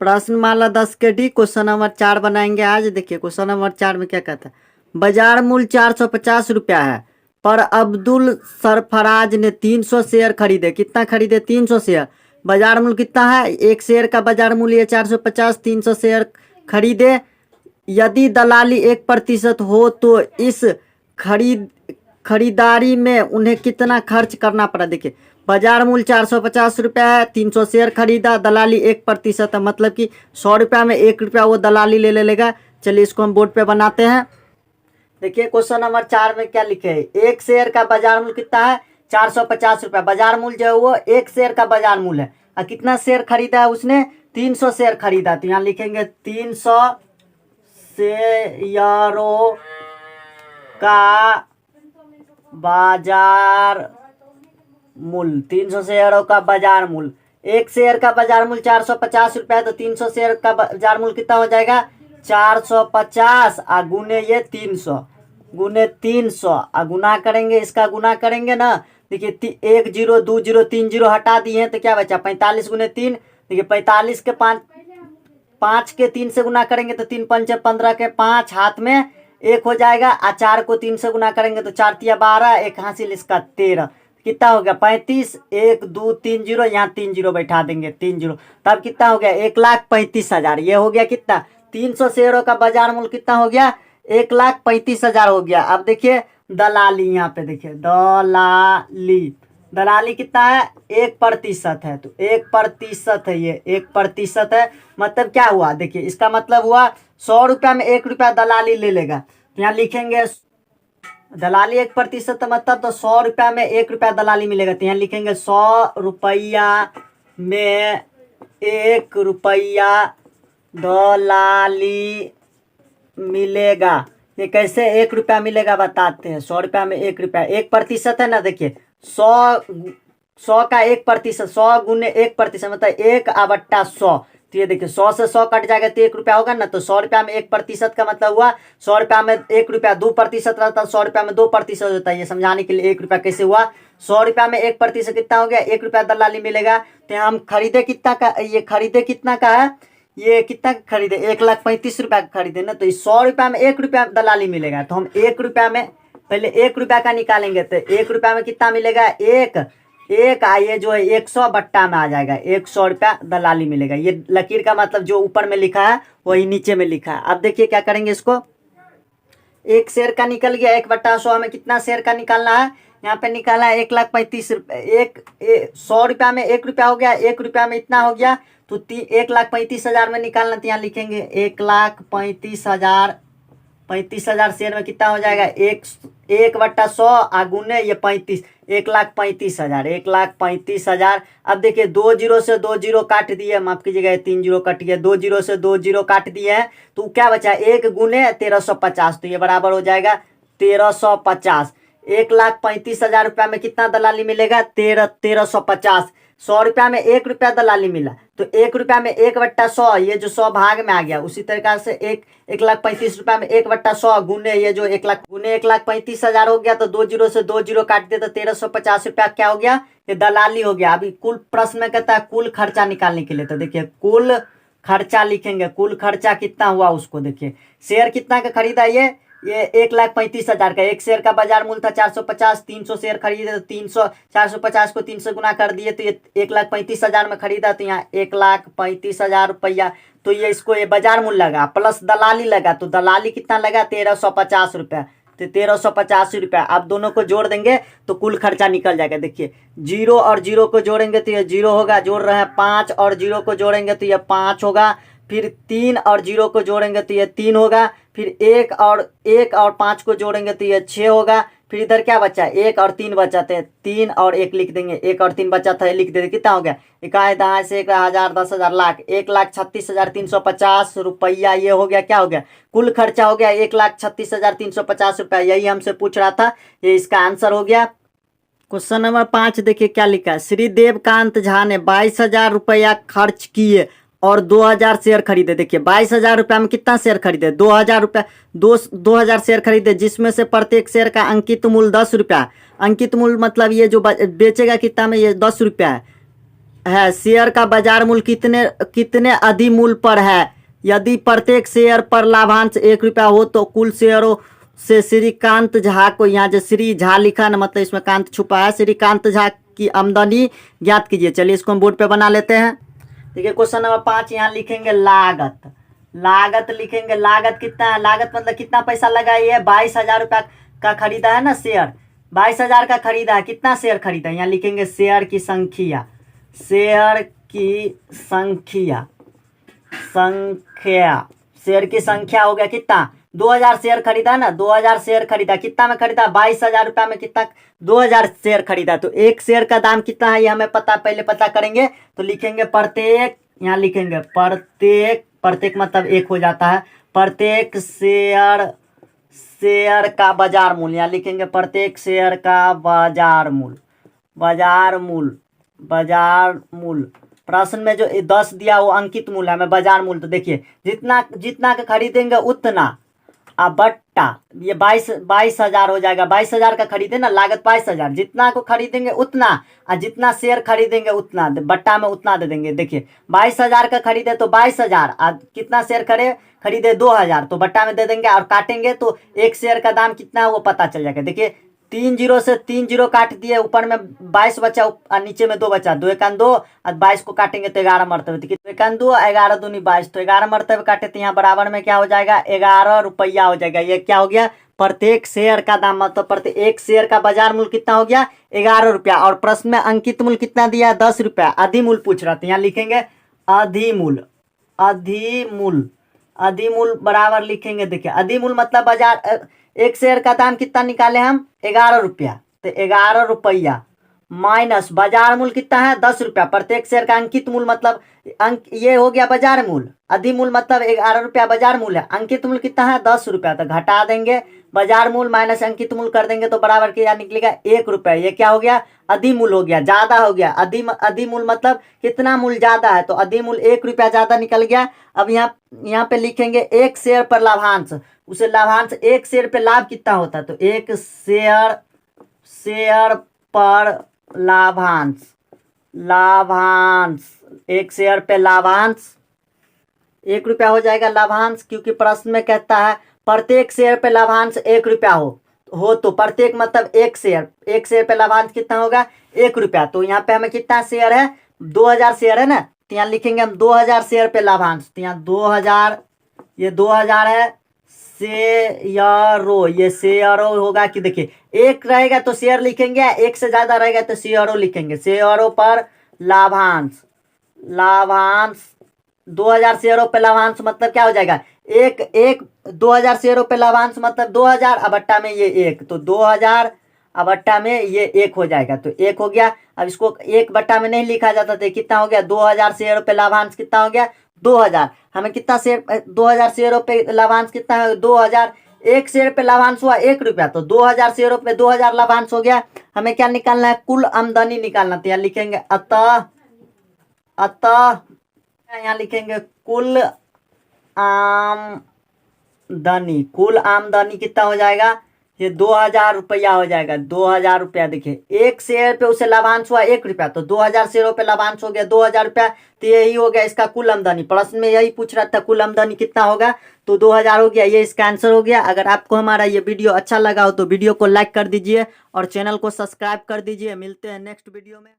प्रश्नमाला 10 के D question number 4 बनाएंगे आज। देखिए क्वेश्चन नंबर 4 में क्या कहता है। बाजार मूल्य 450 रुपया है पर अब्दुल सरफराज ने 300 शेयर खरीदे। कितना खरीदे? 300 शेयर। बाजार मूल्य कितना है? एक शेयर का बाजार मूल्य 450, 300 शेयर खरीदे। यदि दलाली 1% हो तो इस खरीदारी में उन्हें कितना खर्च करना पड़ा। देखिए बाजार मूल्य 450 रुपया है, 300 शेयर खरीदा, दलाली 1% है, मतलब कि 100 रुपया में 1 रुपया वो दलाली ले लेगा। चलिए इसको हम बोर्ड पे बनाते हैं। देखिए क्वेश्चन नंबर 4 में क्या लिखे है। एक शेयर का बाजार मूल्य कितना है? 450 रुपया। बाजार मूल्य जो है वो एक शेयर का बाजार मूल्य है। और कितना शेयर खरीदा है उसने? 300 शेयर खरीदा। तो यहाँ लिखेंगे 300 शेयरों का बाजार मूल्य। 300 शेयरों का बाजार मूल्य। एक शेयर का बाजार मूल्य 450 रुपया है, तो 300 शेयर का बाजार मूल्य कितना हो जाएगा? 450 गुने ये 300 गुने 300 गुना करेंगे, इसका गुना करेंगे ना। देखिए 1 0 2 0 3 0 हटा दिए हैं तो क्या बचा? 45 गुने 3। देखिए 45 के 5 के 3 से गुना करेंगे तो 3 पंचे 15 के 5 हाथ में 1 हो जाएगा। 4 को 3 से गुना करेंगे तो 4 तिया 12, 1 हासिल इसका 13। कितना हो गया? 35। 1 2 3 0, यहाँ 3 0 बैठा देंगे, 3 0। तब कितना हो गया? 1,35,000। ये हो गया कितना? 300 शेयरों का बाजार मूल्य कितना हो गया? 1,35,000 हो गया। अब देखिए दलाली, यहाँ पे देखिए दलाली कितना है? 1% है। तो 1% है, ये 1% है। मतलब क्या हुआ? देखिए इसका मतलब हुआ 100 रुपया में 1 रुपया दलाली ले लेगा। तो यहाँ लिखेंगे दलाली 1% मतलब तो 100 रुपया में 1 रुपया दलाली मिलेगा। तो यहाँ लिखेंगे 100 रुपया में 1 रुपया दलाली मिलेगा। ये कैसे 1 रुपया मिलेगा बताते हैं। 100 रुपया में 1 रुपया, 1% है ना। देखिए 100 का 1%, 100 गुने 1% मतलब 1/100। तो ये देखिए 100 से 100 कट जाएगा तो 1 रुपया होगा ना। तो 100 रुपया में 1% का मतलब हुआ 100 रुपया में 1 रुपया 2% रहता है, 100 रुपया में 2% होता है। ये समझाने के लिए 1 रुपया कैसे हुआ। 100 रुपया में 1% कितना हो गया? 1 रुपया दलाली मिलेगा। तो हम खरीदे कितना का? ये खरीदे कितना का है? ये कितना खरीदे? 1,35,000 रुपया का खरीदे ना। तो 100 रुपया में 1 रुपया दलाली मिलेगा। तो हम 1 रुपया में पहले 1 रुपया का निकालेंगे। तो 1 रुपया में कितना मिलेगा? एक ये जो है 100 बट्टा में आ जाएगा, 100 रुपया दलाली मिलेगा। ये लकीर का मतलब जो ऊपर में लिखा है वही नीचे में लिखा है। अब देखिए क्या करेंगे इसको। एक शेयर का निकल गया, 1/100 हमें कितना शेयर का निकालना है? यहाँ पे निकाला है 1,35,000 रुपये। 100 रुपया में 1 रुपया हो गया, 1 रुपया में इतना हो गया। तो 1,35,000 में निकालना। तो यहाँ लिखेंगे 1,35,000। 35,000 शेयर में कितना हो जाएगा? 1/100 गुने ये 35, 1,35,000, 1,35,000। अब देखिए 2 0 से 2 0 काट दिए, माफ कीजिएगा 3 0 कट गया। 2 0 से 2 0 काट दिए हैं तो क्या बचा? 1 गुने 1350। तो ये बराबर हो जाएगा 1350। 1,35,000 रुपया में कितना दलाली मिलेगा? 1350। 100 रुपया में 1 रुपया दलाली मिला तो 1 रुपया में 1/100, ये जो 100 भाग में आ गया। उसी तरीका से 1,35,000 रुपया में 1/100 गुने ये जो 1 लाख गुने 1,35,000 हो गया। तो 2 0 से 2 0 काट दिया तो 1350 रुपया क्या हो गया? ये दलाली हो गया। अभी कुल प्रश्न में कहता है कुल खर्चा निकालने के लिए। तो देखिए कुल खर्चा लिखेंगे। कुल खर्चा कितना हुआ उसको देखिए। शेयर कितना का खरीदा? ये 1,35,000 का। एक शेयर का बाजार मूल्य था 450, 300 शेयर खरीदे तो 300, 450 को 300 गुना कर दिए तो ये 1,35,000 में खरीदा। तो यहाँ 1,35,000 रुपया। तो ये इसको ये बाजार मूल्य लगा प्लस दलाली लगा। तो दलाली कितना लगा? 1,350 रुपया। तो 1,385 रुपया। आप दोनों को जोड़ देंगे तो कुल खर्चा निकल जाएगा। देखिए 0 और 0 को जोड़ेंगे तो ये 0 होगा, जोड़ रहे हैं। 5 और 0 को जोड़ेंगे तो ये 5 होगा। फिर 3 और 0 को जोड़ेंगे तो ये 3 होगा। फिर 1 और 5 को जोड़ेंगे तो ये 6 होगा। फिर इधर क्या बचा? 1 और 3 बचा थे, 3 और 1 लिख देंगे। 1 और 3 बचा था, लिख देंगे। कितना हो गया? 1 दहाई से 1 1000 10,000 लाख, 1,36,350 रुपया। ये हो गया, क्या हो गया? कुल खर्चा हो गया 1,36,350 रुपया। यही हमसे पूछ रहा था, ये इसका आंसर हो गया। क्वेश्चन नंबर 5 देखिए क्या लिखा है। श्री देवकांत झा ने 22,000 रुपया खर्च किए और 2,000 शेयर खरीदे। देखिए 22,000 रुपया में कितना शेयर खरीदे? 2,000 रुपया, 2,000 शेयर खरीदे, जिसमें से प्रत्येक शेयर का अंकित मूल्य 10 रुपया। अंकित मूल्य मतलब ये जो बेचेगा कितना में? ये 10 रुपया है। है शेयर का बाजार मूल्य कितने कितने अधिमूल्य पर है। यदि प्रत्येक शेयर पर लाभांश 1 रुपया हो तो कुल शेयरों से श्रीकांत झा को, यहाँ जो श्री झा लिखा ना मतलब इसमें कांत छुपा है, श्रीकांत झा की आमदनी ज्ञात कीजिए। चलिए इसको हम बोर्ड पे बना लेते हैं। देखिए क्वेश्चन नंबर 5 यहाँ लिखेंगे लागत। लागत लिखेंगे, लागत कितना है, लागत मतलब कितना पैसा लगाई है, 22,000 रुपया का खरीदा है ना शेयर, 22,000 का खरीदा है। कितना शेयर खरीदा है, यहाँ लिखेंगे शेयर की संख्या, शेयर की संख्या, शेयर की संख्या हो गया कितना, 2,000 शेयर खरीदा ना, 2,000 शेयर खरीदा। कितना में खरीदा, 22,000 रुपया में कितना, 2,000 शेयर खरीदा। तो एक शेयर का दाम कितना है ये हमें पता, पहले पता करेंगे। तो लिखेंगे प्रत्येक, यहाँ लिखेंगे प्रत्येक, प्रत्येक मतलब एक हो जाता है, प्रत्येक शेयर का बाजार मूल्य, यहाँ लिखेंगे प्रत्येक शेयर का बाजार मूल्य, बाजार मूल्य, बाजार मूल्य। प्रश्न में जो 10 दिया वो अंकित मूल्य है, हमें बाजार मूल्य। तो देखिए जितना जितना का खरीदेंगे उतना, अब बट्टा ये 22,000 हो जाएगा। 22,000 का खरीदे ना, लागत 22,000, जितना को खरीदेंगे उतना, और जितना शेयर खरीदेंगे उतना, बट्टा में उतना दे देंगे। देखिए 22,000 का खरीदे तो 22,000, और कितना शेयर खरीदे 2,000, तो बट्टा में दे देंगे और काटेंगे तो एक शेयर का दाम कितना है वो पता चल जाएगा। देखिए 3 जीरो से 3 जीरो काट दिए, ऊपर में 22 बचा और नीचे में 2 बचा, 2 1 2 और 22 को काटेंगे तो 11 मरतबे। देखिए 2 1 2 11 दूनी 22, तो 11 मरतबे काटे तो यहाँ बराबर में क्या हो जाएगा, 11 रुपया हो जाएगा। ये क्या हो गया, प्रत्येक शेयर का दाम, मतलब प्रत्येक शेयर का बाजार मूल्य कितना हो गया, 11 रुपया। और प्रश्न में अंकित मूल्य कितना दिया, 10 रुपया। अधिमूल्य पूछ रहा था, यहाँ लिखेंगे अधिमूल्य, अधिमूल्य, अधिमूल्य बराबर लिखेंगे। देखिए अधिमूल्य मतलब बाजार, एक शेयर का दाम कितना निकाले हम, 11 रुपया, तो 11 रुपया माइनस बाजार मूल्य कितना है, 10 रुपया। प्रत्येक शेयर का अंकित मूल्य मतलब अंक, ये हो गया बाजार मूल्य, अधिमूल्य मतलब 11 रुपया बाजार मूल्य है, अंकित मूल्य कितना है 10 रुपया। तो घटा देंगे बाजार मूल्य माइनस अंकित मूल्य कर देंगे तो बराबर क्या निकलेगा, 1 रुपया। ये क्या हो गया, अधिमूल्य हो गया, ज्यादा हो गया। अधिमूल्य मतलब कितना मूल्य ज्यादा है, तो अधिमूल्य 1 रुपया ज्यादा निकल गया। अब यहाँ पे लिखेंगे एक शेयर पर लाभांश, उसे लाभांश, एक शेयर पे लाभ कितना होता है, तो एक शेयर पर लाभांश, लाभांश, एक शेयर पे लाभांश 1 रुपया हो जाएगा लाभांश, क्योंकि प्रश्न में कहता है प्रत्येक शेयर पे लाभांश 1 रुपया हो तो प्रत्येक मतलब एक शेयर पे लाभांश कितना होगा, 1 रुपया। तो यहाँ पे हमें कितना शेयर है, 2,000 शेयर है ना, तो यहाँ लिखेंगे हम 2,000 शेयर पे लाभांश। तो यहाँ 2,000, ये 2,000 है शेयरों, ये शेयरों होगा कि देखिए एक रहेगा तो शेयर लिखेंगे, एक से ज्यादा रहेगा तो शेयरों लिखेंगे। शेयरों पर लाभांश, लाभांश 2,000 शेयरों पे लाभांश मतलब क्या हो जाएगा, एक 2,000 शेयरों पे लाभांश मतलब 2,000, अबट्टा में ये 1, तो 2,000 अबट्टा में ये 1 हो जाएगा, तो 1 हो गया। अब इसको 1 बट्टा में नहीं लिखा जाता था, कितना हो गया, 2,000 शेयरों पे लाभांश कितना हो गया, 2,000। हमें कितना शेयर, 2,000 शेयरों पे लाभांश कितना है, 2,000। एक शेयर पे लाभांश हुआ 1 रुपया, तो 2,000 शेयरों पे 2,000 लाभांश हो गया। हमें क्या निकालना है, कुल आमदनी निकालना। तो यहाँ लिखेंगे अतः यहाँ लिखेंगे कुल आमदनी, कुल आमदनी कितना हो जाएगा, ये 2,000 रुपया हो जाएगा, 2,000 रुपया। देखिए एक शेयर पे उसे लाभांश हुआ 1 रुपया, तो 2,000 शेयरों पे लाभांश हो गया 2,000 रुपया, तो यही हो गया इसका कुल आमदनी। प्रश्न में यही पूछ रहा था कुल आमदनी कितना होगा, तो 2,000 हो गया, ये इसका आंसर हो गया। अगर आपको हमारा ये वीडियो अच्छा लगा हो तो वीडियो को लाइक कर दीजिए और चैनल को सब्सक्राइब कर दीजिए। मिलते हैं नेक्स्ट वीडियो में।